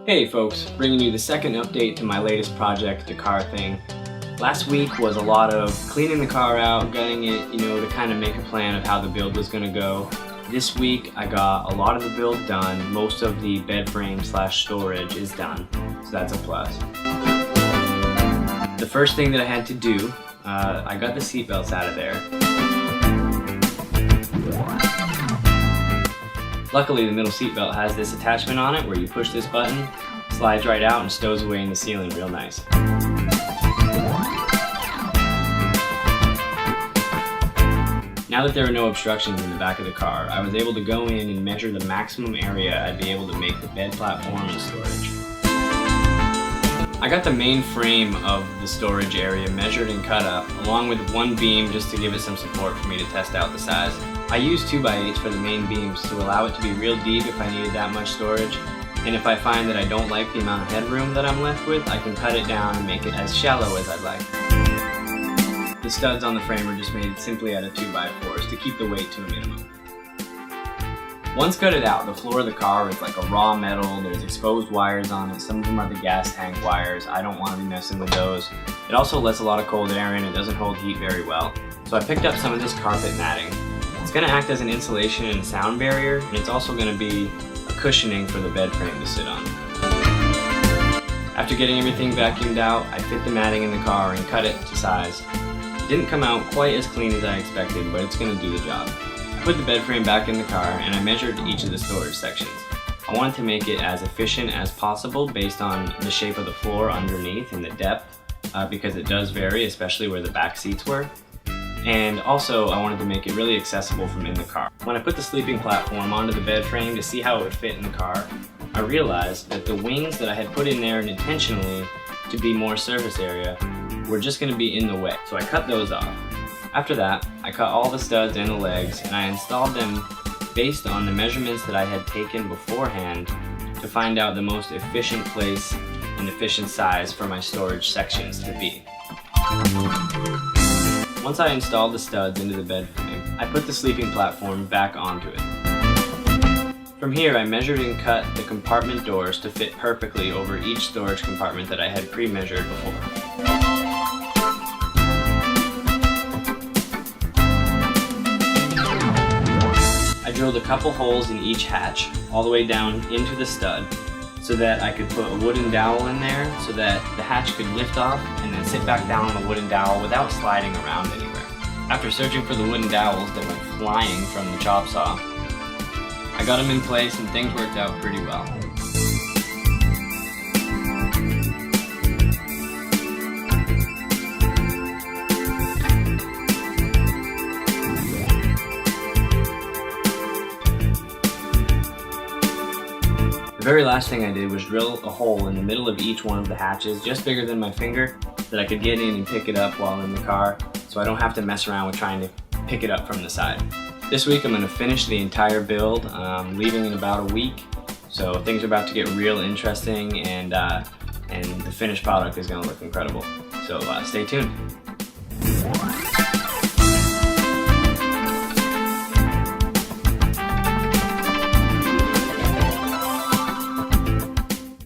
Hey folks, bringing you the second update to my latest project, the car thing. Last week was a lot of cleaning the car out, gutting it, to kind of make a plan of how the build was going to go. This week I got a lot of the build done. Most of the bed frame / storage is done, so that's a plus. The first thing that I had to do, I got the seat belts out of there. Luckily, the middle seat belt has this attachment on it where you push this button, slides right out and stows away in the ceiling real nice. Now that there are no obstructions in the back of the car, I was able to go in and measure the maximum area I'd be able to make the bed platform and storage. I got the main frame of the storage area measured and cut up, along with one beam just to give it some support for me to test out the size. I used 2x8s for the main beams to allow it to be real deep if I needed that much storage, and if I find that I don't like the amount of headroom that I'm left with, I can cut it down and make it as shallow as I'd like. The studs on the frame are just made simply out of 2x4s to keep the weight to a minimum. Once gutted out, the floor of the car is like a raw metal. There's exposed wires on it. Some of them are the gas tank wires. I don't want to be messing with those. It also lets a lot of cold air in. It doesn't hold heat very well. So I picked up some of this carpet matting. It's going to act as an insulation and sound barrier, and it's also going to be a cushioning for the bed frame to sit on. After getting everything vacuumed out, I fit the matting in the car and cut it to size. It didn't come out quite as clean as I expected, but it's going to do the job. I put the bed frame back in the car and I measured each of the storage sections. I wanted to make it as efficient as possible based on the shape of the floor underneath and the depth, because it does vary, especially where the back seats were. And also, I wanted to make it really accessible from in the car. When I put the sleeping platform onto the bed frame to see how it would fit in the car, I realized that the wings that I had put in there intentionally to be more surface area were just going to be in the way, so I cut those off. After that, I cut all the studs and the legs, and I installed them based on the measurements that I had taken beforehand to find out the most efficient place and efficient size for my storage sections to be. Once I installed the studs into the bed frame, I put the sleeping platform back onto it. From here, I measured and cut the compartment doors to fit perfectly over each storage compartment that I had pre-measured before. I drilled a couple holes in each hatch, all the way down into the stud, so that I could put a wooden dowel in there so that the hatch could lift off and then sit back down on the wooden dowel without sliding around anywhere. After searching for the wooden dowels that went flying from the chop saw, I got them in place and things worked out pretty well. The very last thing I did was drill a hole in the middle of each one of the hatches, just bigger than my finger, that I could get in and pick it up while in the car, so I don't have to mess around with trying to pick it up from the side. This week I'm going to finish the entire build, leaving in about a week, so things are about to get real interesting, and the finished product is going to look incredible. So stay tuned.